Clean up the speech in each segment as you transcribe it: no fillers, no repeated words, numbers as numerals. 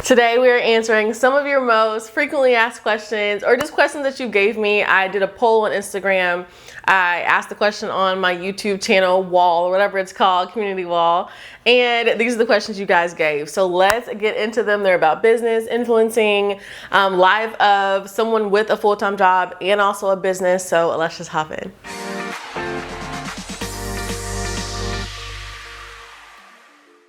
Today we are answering some of your most frequently asked questions or just questions that you gave me. I did a poll on Instagram. I asked the question on my YouTube channel wall or whatever it's called, community wall. And these are the questions you guys gave. So let's get into them. They're about business, influencing, life of someone with a full-time job and also a business. So let's just hop in.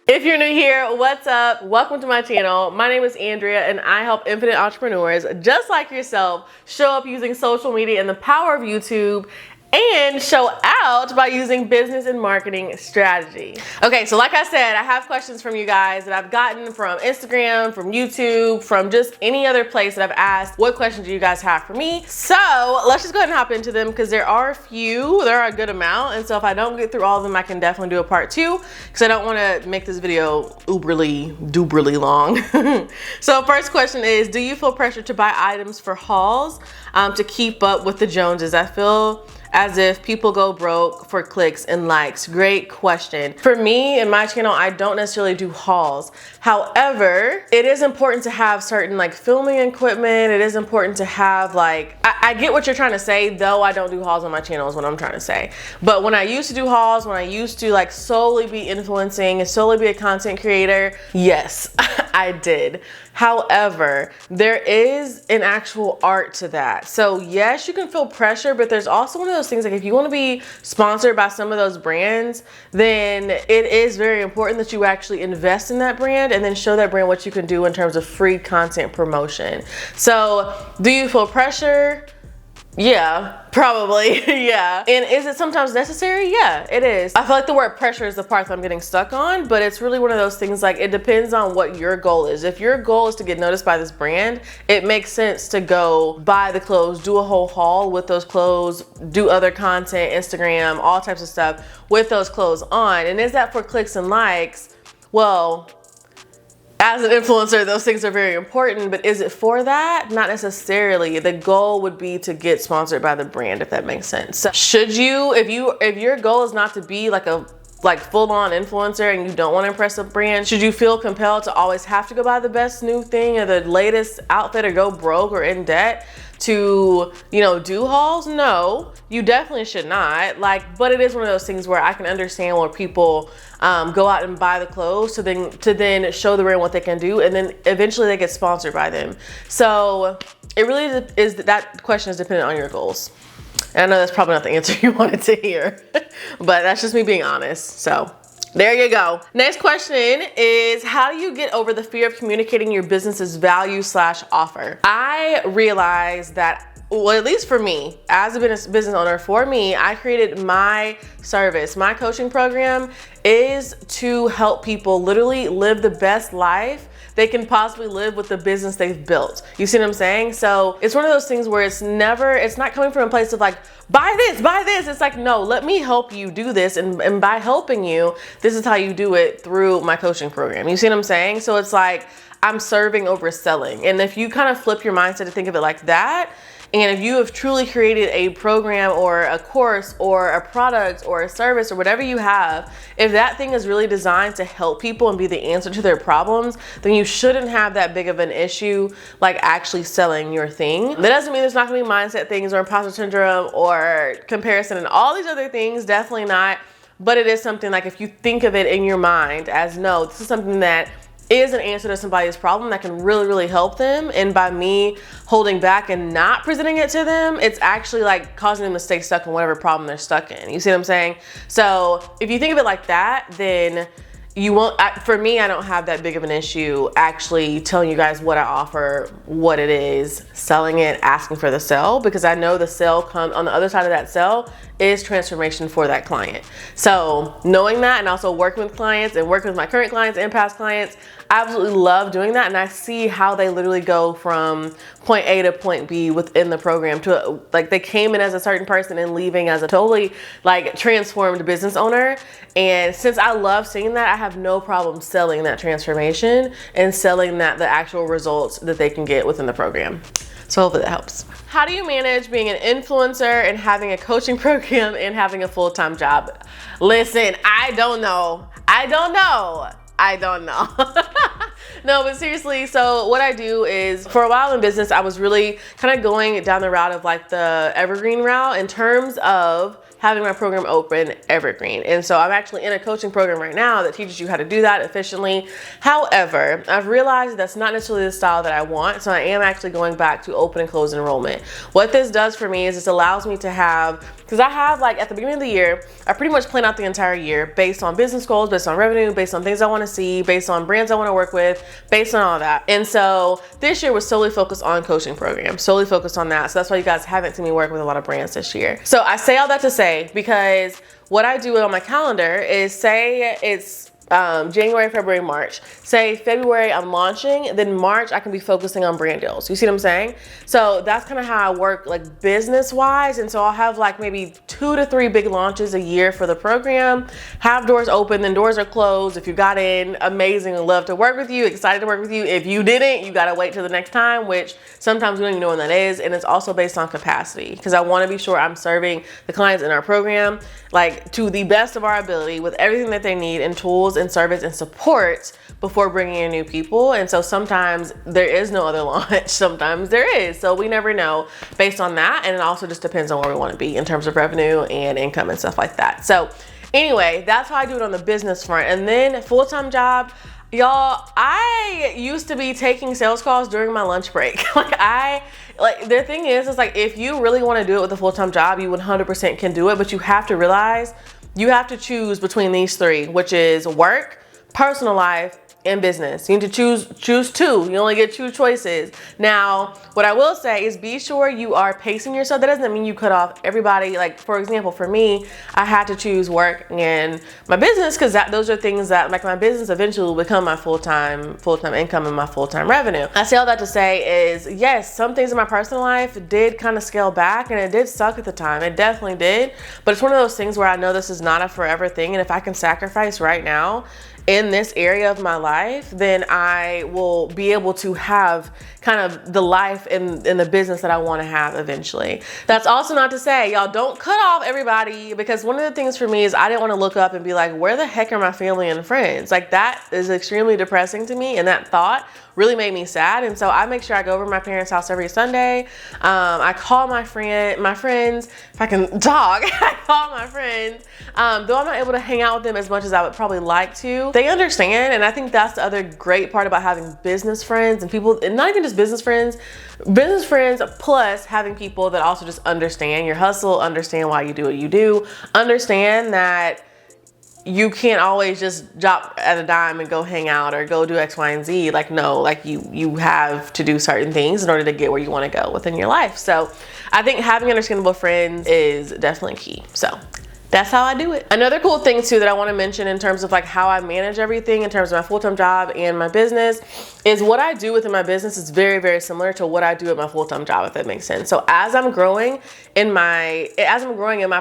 If you're new here, what's up? Welcome to my channel. My name is Andrea and I help infinite entrepreneurs just like yourself show up using social media and the power of YouTube and show out by using business and marketing strategy. Okay, so like I said, I have questions from you guys that I've gotten from Instagram, from YouTube, from just any other place that I've asked, what questions do you guys have for me? So let's just go ahead and hop into them because there are a good amount. And so if I don't get through all of them, I can definitely do a part 2 because I don't want to make this video duberly long. So first question is, do you feel pressure to buy items for hauls to keep up with the Joneses? I feel as if people go broke for clicks and likes. Great question. For me and my channel, I don't necessarily do hauls. However, it is important to have certain like filming equipment. It is important to have like, I get what you're trying to say, though I don't do hauls on my channel is what I'm trying to say. But when I used to do hauls, when I used to like solely be influencing and solely be a content creator, yes, I did. However, there is an actual art to that. So yes, you can feel pressure, but there's also one of those things like if you want to be sponsored by some of those brands, then it is very important that you actually invest in that brand and then show that brand what you can do in terms of free content promotion. So do you feel pressure? Yeah, probably. Yeah. And is it sometimes necessary? Yeah, it is. I feel like the word pressure is the part that I'm getting stuck on, but it's really one of those things like it depends on what your goal is. If your goal is to get noticed by this brand, it makes sense to go buy the clothes, do a whole haul with those clothes, do other content, Instagram, all types of stuff with those clothes on. And is that for clicks and likes? Well, as an influencer, those things are very important, but is it for that? Not necessarily. The goal would be to get sponsored by the brand, if that makes sense. So should you, if your goal is not to be like a full-on influencer and you don't want to impress a brand, should you feel compelled to always have to go buy the best new thing or the latest outfit or go broke or in debt to, you know, do hauls? No, you definitely should not. But it is one of those things where I can understand where people go out and buy the clothes to then show the brand what they can do, and then eventually they get sponsored by them. So it really is, that question is dependent on your goals. And I know that's probably not the answer you wanted to hear, but that's just me being honest. So there you go. Next question is, how do you get over the fear of communicating your business's value/offer? I realized that, well, at least for me, as a business owner, for me, I created my service. My coaching program is to help people literally live the best life they can possibly live with the business they've built. You see what I'm saying? So it's one of those things where it's not coming from a place of like, buy this. It's like, no, let me help you do this. And by helping you, this is how you do it through my coaching program. You see what I'm saying? So it's like, I'm serving over selling. And if you kind of flip your mindset to think of it like that, and if you have truly created a program or a course or a product or a service or whatever you have, if that thing is really designed to help people and be the answer to their problems, then you shouldn't have that big of an issue like actually selling your thing. That doesn't mean there's not gonna be mindset things or imposter syndrome or comparison and all these other things, definitely not. But it is something like if you think of it in your mind as, no, this is something that is an answer to somebody's problem that can really, really help them. And by me holding back and not presenting it to them, it's actually like causing them to stay stuck in whatever problem they're stuck in. You see what I'm saying? So if you think of it like that, then you won't, for me, I don't have that big of an issue actually telling you guys what I offer, what it is, selling it, asking for the sale, because I know the sale comes on the other side of that sale is transformation for that client. So knowing that and also working with clients and working with my current clients and past clients, I absolutely love doing that. And I see how they literally go from point A to point B within the program to like they came in as a certain person and leaving as a totally like transformed business owner. And since I love seeing that, I have no problem selling that transformation and selling that the actual results that they can get within the program. So hopefully that helps. How do you manage being an influencer and having a coaching program and having a full-time job? Listen, I don't know. No, but seriously, so what I do is, for a while in business, I was really kind of going down the route of like the evergreen route in terms of having my program open evergreen. And so I'm actually in a coaching program right now that teaches you how to do that efficiently. However, I've realized that's not necessarily the style that I want. So I am actually going back to open and close enrollment. What this does for me is this allows me to have, because I have like at the beginning of the year, I pretty much plan out the entire year based on business goals, based on revenue, based on things I want to see, based on brands I want to work with, based on all that. And so this year was solely focused on coaching programs, solely focused on that. So that's why you guys haven't seen me work with a lot of brands this year. So I say all that to say, because what I do on my calendar is, say it's January, February, March. Say February I'm launching, then March I can be focusing on brand deals. You see what I'm saying? So that's kind of how I work like business wise. And so I'll have like maybe 2 to 3 big launches a year for the program. Have doors open, then doors are closed. If you got in, amazing, I'd love to work with you, excited to work with you. If you didn't, you gotta wait till the next time, which sometimes we don't even know when that is. And it's also based on capacity, because I want to be sure I'm serving the clients in our program like to the best of our ability with everything that they need and tools and service and support before bringing in new people. And so sometimes there is no other launch, sometimes there is. So we never know based on that. And it also just depends on where we want to be in terms of revenue and income and stuff like that. So anyway, that's how I do it on the business front. And then full-time job, y'all, I used to be taking sales calls during my lunch break. The thing is like, if you really want to do it with a full-time job, you 100% can do it, but you have to realize you have to choose between these 3, which is work, personal life, and business. You need to choose 2. You only get 2 choices. Now, what I will say is be sure you are pacing yourself. That doesn't mean you cut off everybody. Like, for example, for me, I had to choose work and my business, because those are things that, like, my business eventually will become my full-time income and my full-time revenue. I say all that to say is, yes, some things in my personal life did kind of scale back, and it did suck at the time. It definitely did. But it's one of those things where I know this is not a forever thing, and if I can sacrifice right now in this area of my life, then I will be able to have kind of the life and the business that I want to have eventually. That's also not to say, y'all, don't cut off everybody, because one of the things for me is I didn't want to look up and be like, where the heck are my family and friends? Like, that is extremely depressing to me, and that thought really made me sad. And so I make sure I go over to my parents' house every Sunday. I call my friends, if I can talk, I call my friends. Though I'm not able to hang out with them as much as I would probably like to, they understand. And I think that's the other great part about having business friends and people, and not even just business friends plus having people that also just understand your hustle, understand why you do what you do, understand that you can't always just drop at a dime and go hang out or go do X, Y, and Z. Like, no, like you have to do certain things in order to get where you want to go within your life. So I think having understandable friends is definitely key. So that's how I do it. Another cool thing too that I want to mention in terms of like how I manage everything in terms of my full-time job and my business is what I do within my business is very, very similar to what I do at my full-time job, if that makes sense. So as I'm growing in my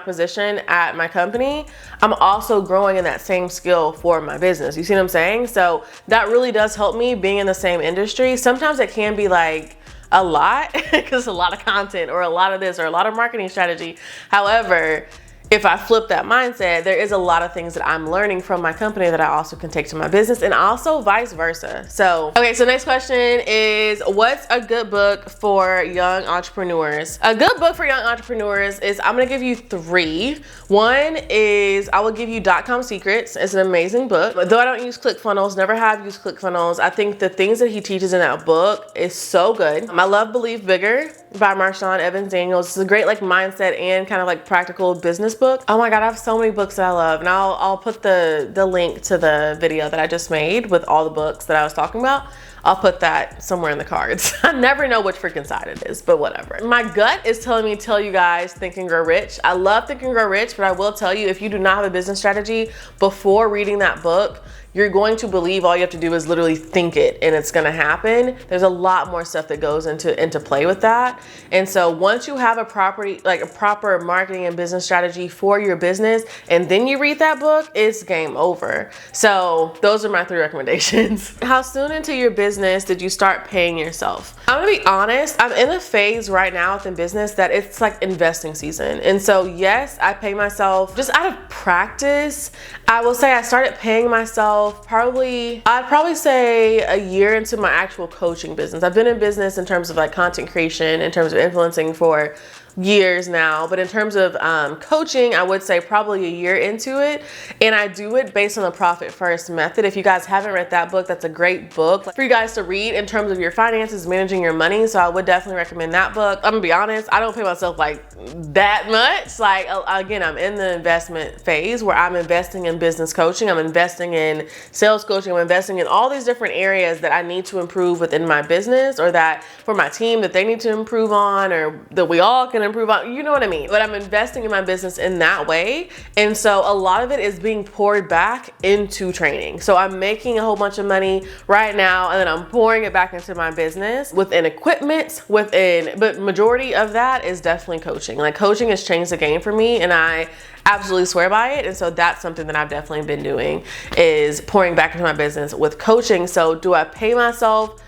position at my company, I'm also growing in that same skill for my business. You see what I'm saying? So that really does help me being in the same industry. Sometimes it can be like a lot because a lot of content or a lot of this or a lot of marketing strategy. However, if I flip that mindset, there is a lot of things that I'm learning from my company that I also can take to my business, and also vice versa. So, okay, so next question is, what's a good book for young entrepreneurs? A good book for young entrepreneurs is, I'm gonna give you 3. One is, I will give you .com Secrets. It's an amazing book. Though I don't use ClickFunnels, never have used ClickFunnels, I think the things that he teaches in that book is so good. I love Believe Bigger by Marshawn Evans Daniels. It's a great like mindset and kind of like practical business book. Oh my God, I have so many books that I love. And I'll put the link to the video that I just made with all the books that I was talking about. I'll put that somewhere in the cards. I never know which freaking side it is, but whatever. My gut is telling me to tell you guys Think and Grow Rich. I love Think and Grow Rich, but I will tell you, if you do not have a business strategy before reading that book, you're going to believe all you have to do is literally think it and it's gonna happen. There's a lot more stuff that goes into play with that. And so once you have a proper marketing and business strategy for your business, and then you read that book, it's game over. So those are my 3 recommendations. How soon into your business did you start paying yourself? I'm gonna be honest, I'm in a phase right now within business that it's like investing season. And so yes, I pay myself just out of practice. I will say I started paying myself I'd probably say a year into my actual coaching business. I've been in business in terms of like content creation, in terms of influencing for years now, but in terms of coaching, I would say probably a year into it. And I do it based on the Profit First method. If you guys haven't read that book, that's a great book for you guys to read in terms of your finances, managing your money. So I would definitely recommend that book. I'm gonna be honest, I don't pay myself like that much. Like, again, I'm in the investment phase where I'm investing in business coaching, I'm investing in sales coaching, I'm investing in all these different areas that I need to improve within my business, or that for my team that they need to improve on, or that we all can improve on, you know what I mean? But I'm investing in my business in that way. And so a lot of it is being poured back into training. So I'm making a whole bunch of money right now, and then I'm pouring it back into my business within equipment, but majority of that is definitely coaching. Like, coaching has changed the game for me, and I absolutely swear by it. And so that's something that I've definitely been doing, is pouring back into my business with coaching. So do I pay myself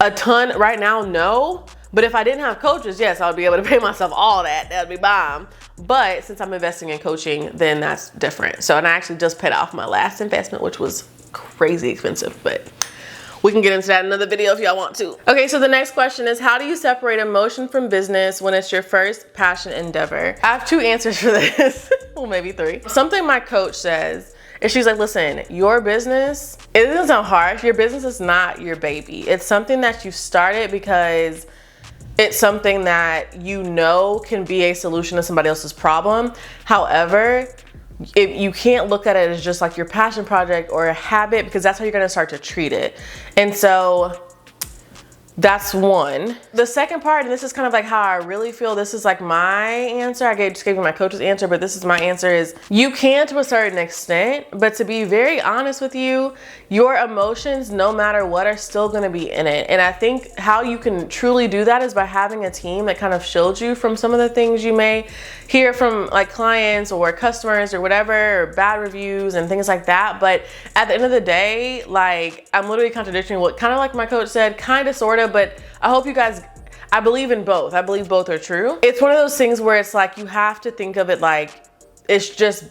a ton right now? No. But if I didn't have coaches, yes, I would be able to pay myself all that. That'd be bomb. But since I'm investing in coaching, then that's different. So, and I actually just paid off my last investment, which was crazy expensive, but we can get into that in another video if y'all want to. Okay, so the next question is, how do you separate emotion from business when it's your first passion endeavor? I have 2 answers for this. Well, maybe 3. Something my coach says, and she's like, listen, your business, it doesn't sound harsh, your business is not your baby. It's something that you started because it's something that you know can be a solution to somebody else's problem. However, if you can't look at it as just like your passion project or a habit, because that's how you're gonna start to treat it. And so that's one. The second part, and this is kind of like how I really feel, this is like my answer. I just gave you my coach's answer, but this is my answer, is you can to a certain extent, but to be very honest with you, your emotions, no matter what, are still gonna be in it. And I think how you can truly do that is by having a team that kind of shields you from some of the things you may hear from like clients or customers or whatever, or bad reviews and things like that. But at the end of the day, like, I'm literally contradicting what kind of like my coach said, kind of, sort of, but I hope you guys, I believe in both. I believe both are true. It's one of those things where it's like, you have to think of it like, it's just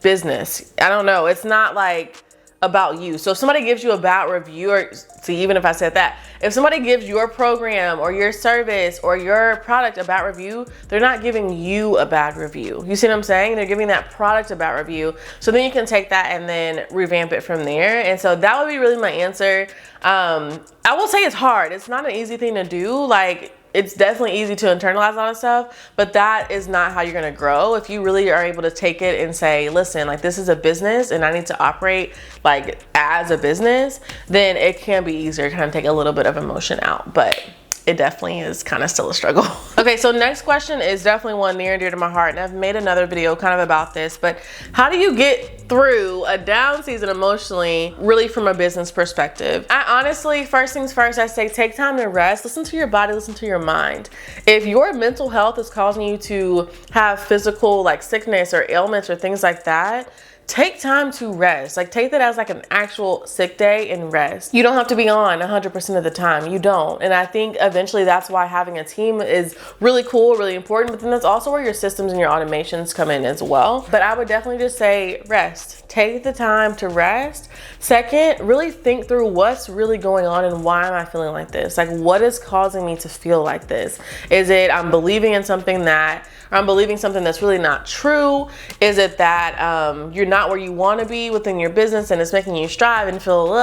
business. I don't know. It's not like about you. So if somebody gives you a bad review, or see, even if I said that, if somebody gives your program or your service or your product a bad review, they're not giving you a bad review. You see what I'm saying? They're giving that product a bad review. So then you can take that and then revamp it from there. And so that would be really my answer. I will say it's hard. It's not an easy thing to do. Like, it's definitely easy to internalize a lot of stuff, but that is not how you're gonna grow. If you really are able to take it and say, listen, like, this is a business and I need to operate like as a business, then it can be easier to kind of take a little bit of emotion out. But it definitely is kind of still a struggle. Okay, so next question is definitely one near and dear to my heart, and I've made another video kind of about this, but how do you get through a down season emotionally, really from a business perspective? I honestly, first things first, I say take time to rest, listen to your body, listen to your mind. If your mental health is causing you to have physical like sickness or ailments or things like that, take time to rest. Like, take that as like an actual sick day and rest. You don't have to be on 100% of the time. You don't. And I think eventually that's why having a team is really cool, really important. But then that's also where your systems and your automations come in as well. But I would definitely just say rest. Take the time to rest. Second, really think through what's really going on and why am I feeling like this? Like, what is causing me to feel like this? Is it I'm believing in something that, or I'm believing something that's really not true? Is it that you're not where you want to be within your business and it's making you strive and feel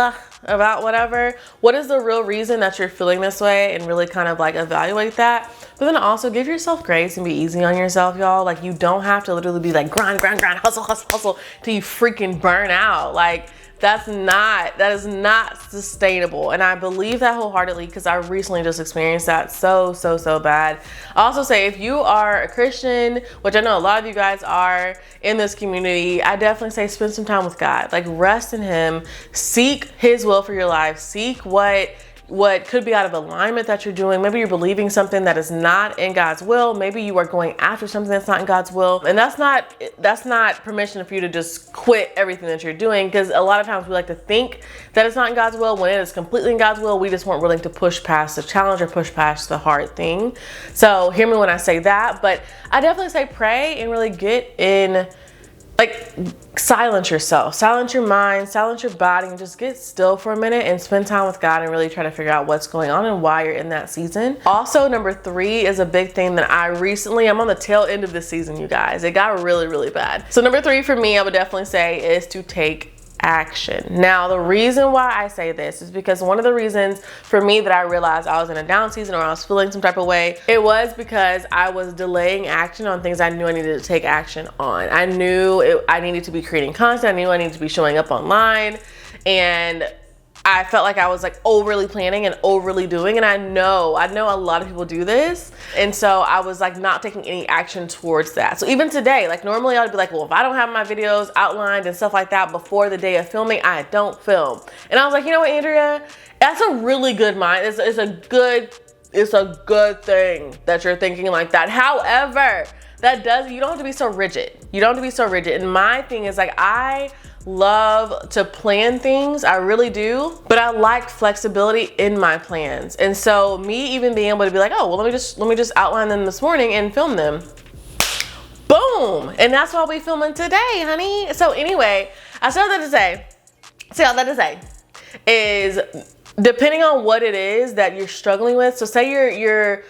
about whatever? What is the real reason that you're feeling this way? And really kind of like evaluate that. But then also give yourself grace and be easy on yourself, y'all. Like, you don't have to literally be like grind, hustle till you freaking burn out. Like, that is not sustainable. And I believe that wholeheartedly because I recently just experienced that so bad. I also say, if you are a Christian, which I know a lot of you guys are in this community, I definitely say spend some time with God. Like, rest in Him, seek His will for your life, seek what could be out of alignment that you're doing. Maybe you're believing something that is not in God's will. Maybe you are going after something that's not in God's will. And that's not permission for you to just quit everything that you're doing, because a lot of times we like to think that it's not in God's will when it is completely in God's will. We just weren't willing to push past the challenge or push past the hard thing. So hear me when I say that, but I definitely say pray and really get in like silence yourself, silence your mind, silence your body, and just get still for a minute and spend time with God and really try to figure out what's going on and why you're in that season. Also, number 3 is a big thing that I'm on the tail end of this season, you guys. It got really, really bad. So number 3 for me, I would definitely say, is to take action. Now, the reason why I say this is because one of the reasons for me that I realized I was in a down season, or I was feeling some type of way, it was because I was delaying action on things I knew I needed to take action on. I knew I needed to be creating content. I knew I needed to be showing up online, and I felt like I was like overly planning and overly doing, and I know a lot of people do this, and so I was like not taking any action towards that. So even today, like normally I'd be like, well, if I don't have my videos outlined and stuff like that before the day of filming, I don't film. And I was like, you know what, Andrea, that's a really good mind. It's a good thing that you're thinking like that. However, you don't have to be so rigid. You don't have to be so rigid. And my thing is like, I love to plan things, I really do, but I like flexibility in my plans. And so me even being able to be like, oh, well, let me just outline them this morning and film them. Boom. And that's why we filming today, honey. So anyway, I said that to say is, depending on what it is that you're struggling with. So say you're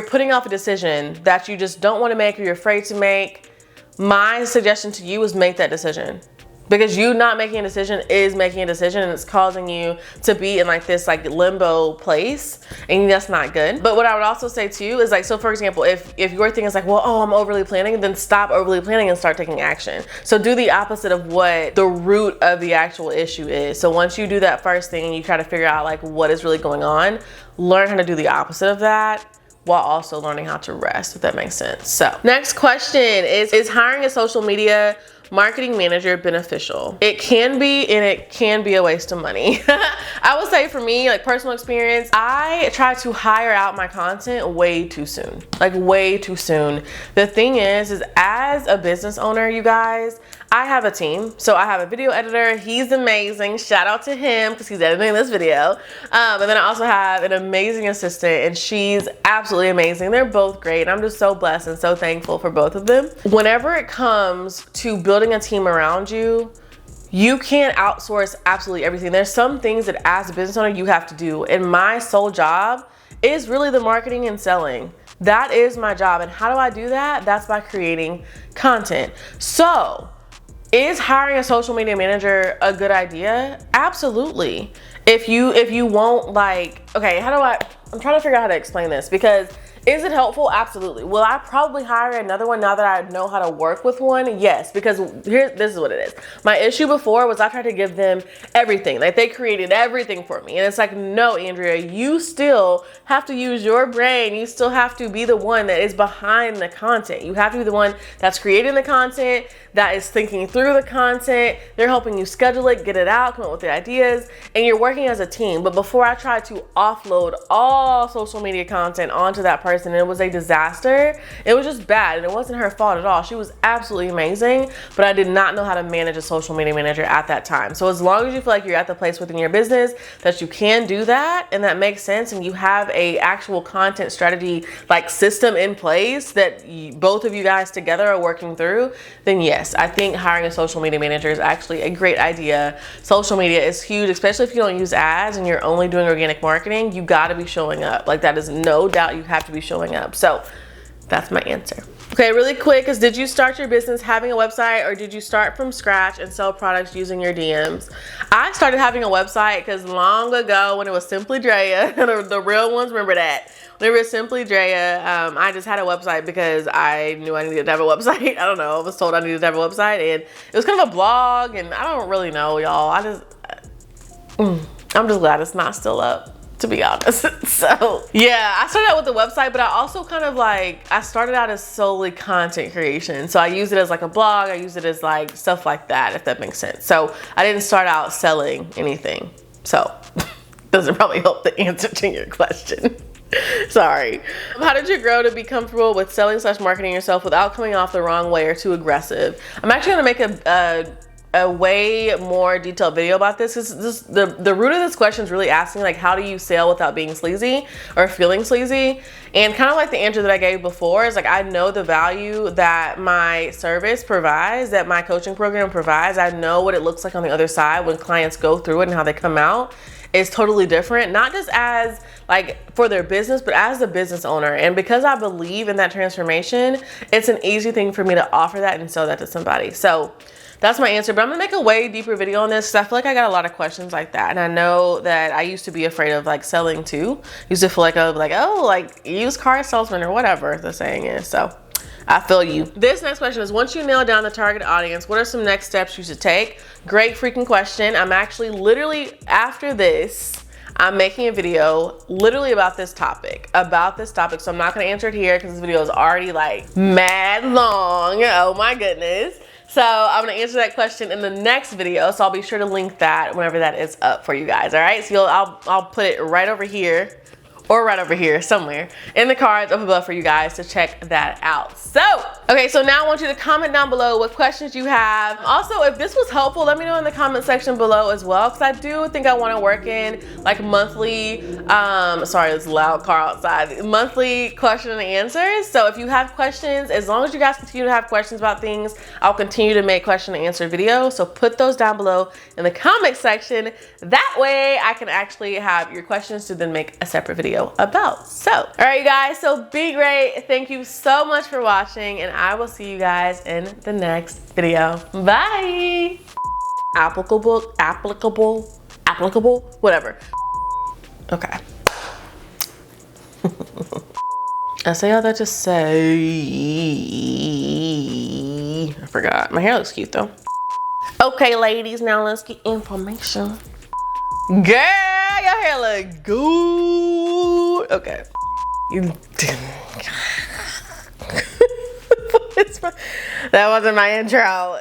putting off a decision that you just don't want to make, or you're afraid to make. My suggestion to you is make that decision. Because you not making a decision is making a decision, and it's causing you to be in like this like limbo place, and that's not good. But what I would also say too is like, so for example, if your thing is like, well, oh, I'm overly planning, then stop overly planning and start taking action. So do the opposite of what the root of the actual issue is. So once you do that first thing and you try to figure out like what is really going on, learn how to do the opposite of that, while also learning how to rest, if that makes sense. So next question is hiring a social media marketing manager beneficial? It can be, and it can be a waste of money. I would say for me, like personal experience, I try to hire out my content way too soon. Like way too soon. The thing is as a business owner, you guys, I have a team. So I have a video editor. He's amazing. Shout out to him because he's editing this video. And then I also have an amazing assistant, and she's absolutely amazing. They're both great. And I'm just so blessed and so thankful for both of them. Whenever it comes to building a team around you, you can't outsource absolutely everything. There's some things that as a business owner you have to do. And my sole job is really the marketing and selling. That is my job. And how do I do that? That's by creating content. So is hiring a social media manager a good idea? Absolutely. If you won't like, okay, I'm trying to figure out how to explain this, because is it helpful? Absolutely. Will I probably hire another one now that I know how to work with one? Yes, because this is what it is. My issue before was I tried to give them everything. Like they created everything for me. And it's like, no, Andrea, you still have to use your brain. You still have to be the one that is behind the content. You have to be the one that's creating the content, that is thinking through the content. They're helping you schedule it, get it out, come up with the ideas, and you're working as a team. But before I tried to offload all social media content onto that person, it was a disaster. It was just bad, and it wasn't her fault at all. She was absolutely amazing, but I did not know how to manage a social media manager at that time. So as long as you feel like you're at the place within your business that you can do that, and that makes sense, and you have a actual content strategy like system in place that both of you guys together are working through, then yes, I think hiring a social media manager is actually a great idea. Social media is huge, especially if you don't use ads and you're only doing organic marketing. You got to be showing up. Like that is no doubt, you have to be showing up. So that's my answer. Okay, really quick, is did you start your business having a website, or did you start from scratch and sell products using your DMs? I started having a website because long ago when it was Simply Drea, the real ones remember that. There was Simply Drea. I just had a website because I knew I needed to have a website. I don't know. I was told I needed to have a website, and it was kind of a blog, and I don't really know, y'all. I'm just glad it's not still up, to be honest. So yeah, I started out with the website, but I also kind of like, I started out as solely content creation. So I used it as like a blog. I used it as like stuff like that, if that makes sense. So I didn't start out selling anything. So doesn't probably help the answer to your question. Sorry. How did you grow to be comfortable with selling / marketing yourself without coming off the wrong way or too aggressive? I'm actually gonna make a way more detailed video about this. The root of this question is really asking like, how do you sell without being sleazy or feeling sleazy? And kind of like the answer that I gave before is like, I know the value that my service provides, that my coaching program provides. I know what it looks like on the other side when clients go through it and how they come out is totally different, not just as like for their business, but as a business owner. And because I believe in that transformation, it's an easy thing for me to offer that and sell that to somebody. So that's my answer, but I'm gonna make a way deeper video on this because I feel like I got a lot of questions like that. And I know that I used to be afraid of like selling too. Used to feel like I would be like, oh, like used car salesman or whatever the saying is. So I feel you. This next question is, once you nail down the target audience, what are some next steps you should take? Great freaking question. I'm actually literally after this, I'm making a video literally about this topic. So I'm not gonna answer it here because this video is already like mad long. Oh my goodness. So I'm gonna answer that question in the next video. So I'll be sure to link that whenever that is up for you guys. All right, so I'll put it right over here or right over here somewhere in the cards up above for you guys to check that out. So, okay, so now I want you to comment down below what questions you have. Also, if this was helpful, let me know in the comment section below as well, because I do think I want to work in like monthly, sorry, it's a loud car outside, monthly question and answers. So if you have questions, as long as you guys continue to have questions about things, I'll continue to make question and answer videos. So put those down below in the comment section. That way I can actually have your questions to then make a separate video about. So, all right, you guys, so be great. Thank you so much for watching, and I will see you guys in the next video. Bye. Applicable, whatever. Okay. I say all that to say, I forgot. My hair looks cute though. Okay, ladies, now let's get information. Girl, your hair look good. Okay. That wasn't my intro.